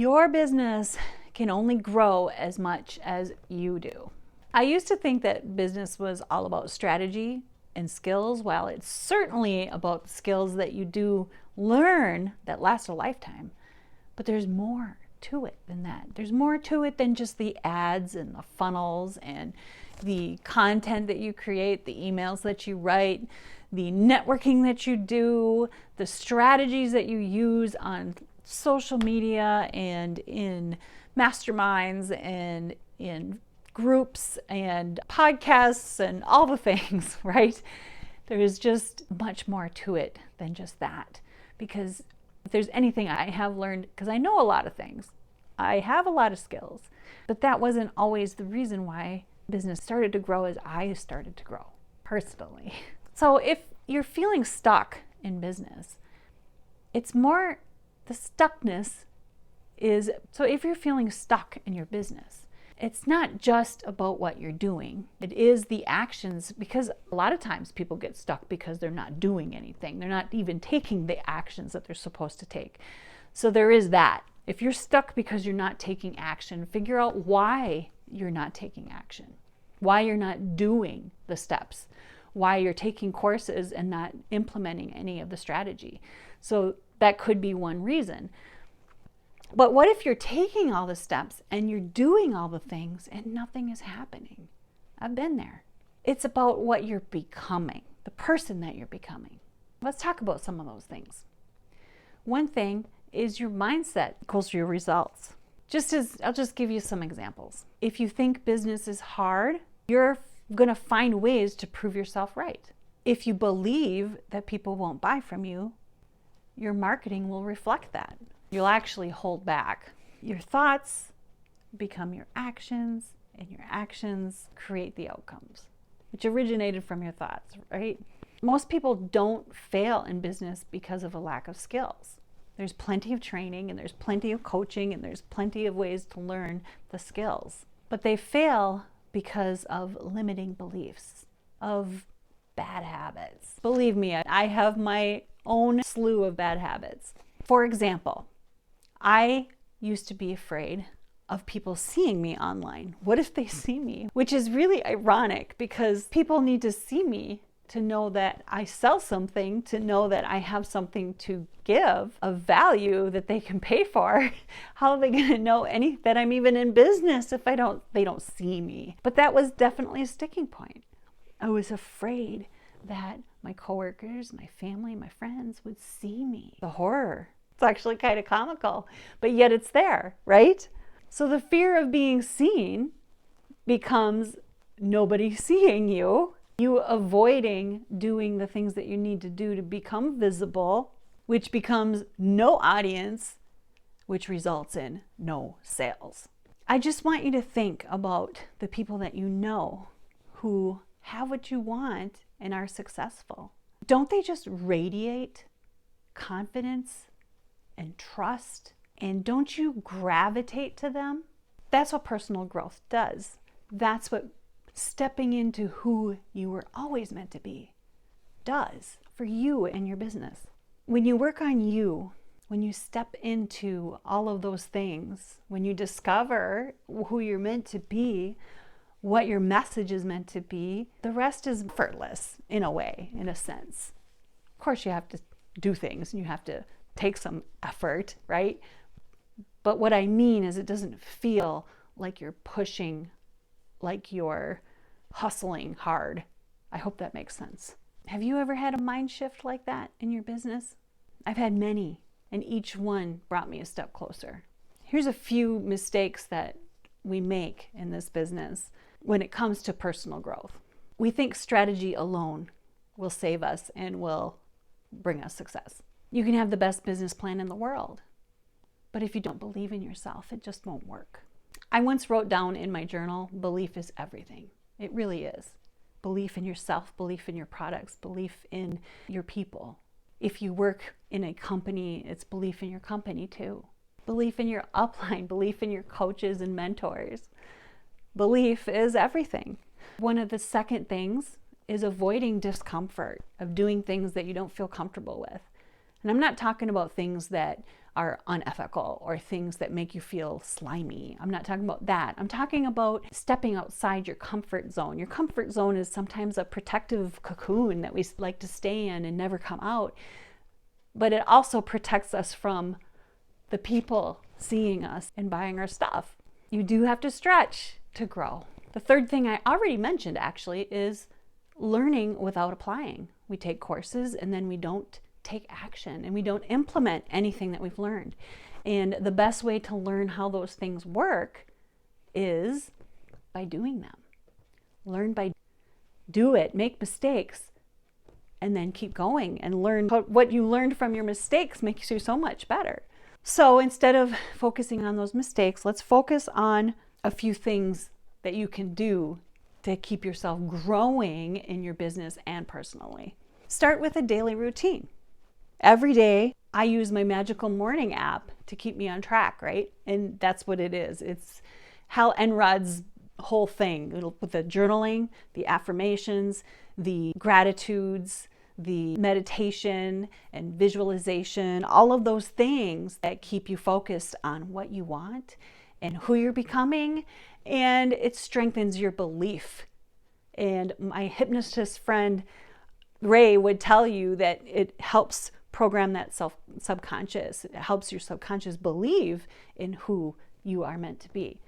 Your business can only grow as much as you do. I used to think that business was all about strategy and skills. While it's certainly about skills that you do learn that last a lifetime, but there's more to it than that. There's more to it than just the ads and the funnels and the content that you create, the emails that you write, the networking that you do, the strategies that you use on social media and in masterminds and in groups and podcasts and all the things, right? There is just much more to it than just that. Because if there's anything I have learned, because I know a lot of things, I have a lot of skills, but that wasn't always the reason why business started to grow as I started to grow personally. So if you're feeling stuck in business, it's more the stuckness is, so if you're feeling stuck in your business, it's not just about what you're doing. It is the actions, because a lot of times people get stuck because they're not doing anything. They're not even taking the actions that they're supposed to take. So there is that. If you're stuck because you're not taking action, figure out why you're not taking action, why you're not doing the steps, why you're taking courses and not implementing any of the strategy. So that could be one reason. But what if you're taking all the steps and you're doing all the things and nothing is happening? I've been there. It's about what you're becoming, the person that you're becoming. Let's talk about some of those things. One thing is your mindset equals your results. I'll just give you some examples. If you think business is hard, you're going to find ways to prove yourself right. If you believe that people won't buy from you, your marketing will reflect that. You'll actually hold back. Your thoughts become your actions, and your actions create the outcomes, which originated from your thoughts, right? Most people don't fail in business because of a lack of skills. There's plenty of training, and there's plenty of coaching, and there's plenty of ways to learn the skills. But they fail because of limiting beliefs, of bad habits. Believe me, I have my own slew of bad habits. For example, I used to be afraid of people seeing me online. What if they see me? Which is really ironic, because people need to see me to know that I sell something, to know that I have something to give of value that they can pay for. How are they going to know that I'm even in business if they don't see me? But that was definitely a sticking point. I was afraid that my coworkers, my family, my friends would see me. The horror. It's actually kind of comical, but yet it's there, right? So the fear of being seen becomes nobody seeing you, you avoiding doing the things that you need to do to become visible, which becomes no audience, which results in no sales. I just want you to think about the people that you know who have what you want and are successful. Don't they just radiate confidence and trust? And don't you gravitate to them? That's what personal growth does. That's what stepping into who you were always meant to be does for you and your business. When you work on you, when you step into all of those things, when you discover who you're meant to be, what your message is meant to be, the rest is effortless in a way, in a sense. Of course, you have to do things and you have to take some effort, right? But what I mean is it doesn't feel like you're pushing, like you're hustling hard. I hope that makes sense. Have you ever had a mind shift like that in your business? I've had many, and each one brought me a step closer. Here's a few mistakes that we make in this business when it comes to personal growth. We think strategy alone will save us and will bring us success. You can have the best business plan in the world, but if you don't believe in yourself, it just won't work. I once wrote down in my journal, belief is everything. It really is. Belief in yourself, belief in your products, belief in your people. If you work in a company, it's belief in your company too. Belief in your upline, belief in your coaches and mentors. Belief is everything. One of the second things is avoiding discomfort of doing things that you don't feel comfortable with. And I'm not talking about things that are unethical or things that make you feel slimy. I'm not talking about that. I'm talking about stepping outside your comfort zone. Your comfort zone is sometimes a protective cocoon that we like to stay in and never come out. But it also protects us from the people seeing us and buying our stuff. You do have to stretch to grow. The third thing I already mentioned actually is learning without applying. We take courses and then we don't take action and we don't implement anything that we've learned. And the best way to learn how those things work is by doing them. Learn by do it, make mistakes, and then keep going and learn what you learned from your mistakes makes you so much better. So instead of focusing on those mistakes, let's focus on a few things that you can do to keep yourself growing in your business and personally. Start with a daily routine. Every day, I use my Magical Morning app to keep me on track, right? And that's what it is. It's Hal Elrod's whole thing with the journaling, the affirmations, the gratitudes, the meditation and visualization, all of those things that keep you focused on what you want and who you're becoming, and it strengthens your belief. And my hypnotist friend Ray would tell you that it helps program that subconscious. It helps your subconscious believe in who you are meant to be.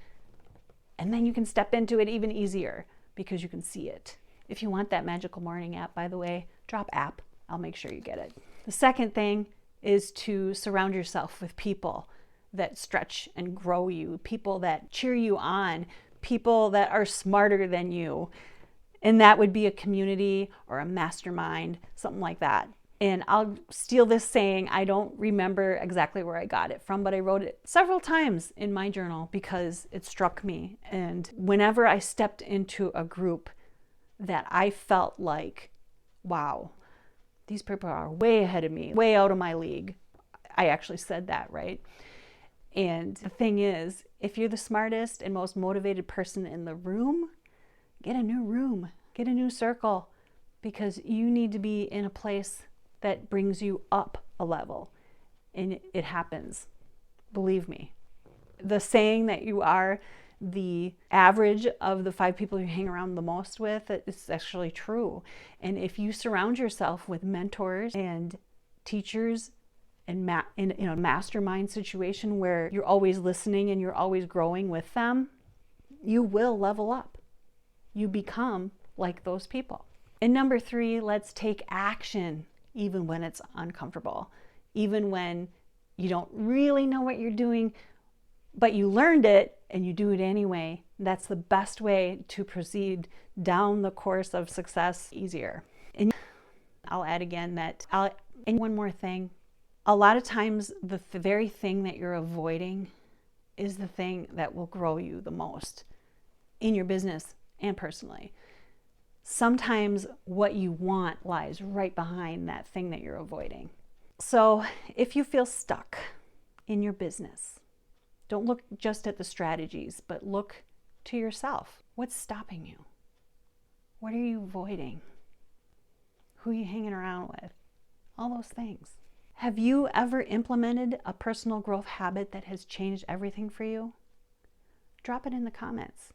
And then you can step into it even easier because you can see it. If you want that Magical Morning app, by the way, drop app. I'll make sure you get it. The second thing is to surround yourself with people that stretch and grow you, people that cheer you on, people that are smarter than you. And that would be a community or a mastermind, something like that. And I'll steal this saying. I don't remember exactly where I got it from, but I wrote it several times in my journal because it struck me. And whenever I stepped into a group that I felt like, wow, these people are way ahead of me, way out of my league. I actually said that, right? And the thing is, if you're the smartest and most motivated person in the room, get a new room, get a new circle, because you need to be in a place that brings you up a level. And it happens. Believe me. The saying that you are the average of the 5 people you hang around the most with, it's actually true. And if you surround yourself with mentors and teachers and in a mastermind situation where you're always listening and you're always growing with them, you will level up. You become like those people. And number 3, let's take action even when it's uncomfortable, even when you don't really know what you're doing, but you learned it and you do it anyway. That's the best way to proceed down the course of success easier. And I'll add again and one more thing. A lot of times the very thing that you're avoiding is the thing that will grow you the most in your business and personally. Sometimes what you want lies right behind that thing that you're avoiding. So if you feel stuck in your business, don't look just at the strategies, but look to yourself. What's stopping you? What are you avoiding? Who are you hanging around with? All those things. Have you ever implemented a personal growth habit that has changed everything for you? Drop it in the comments.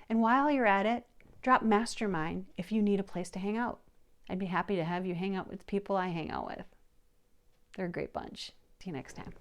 And while you're at it, drop Mastermind if you need a place to hang out. I'd be happy to have you hang out with people I hang out with. They're a great bunch. See you next time.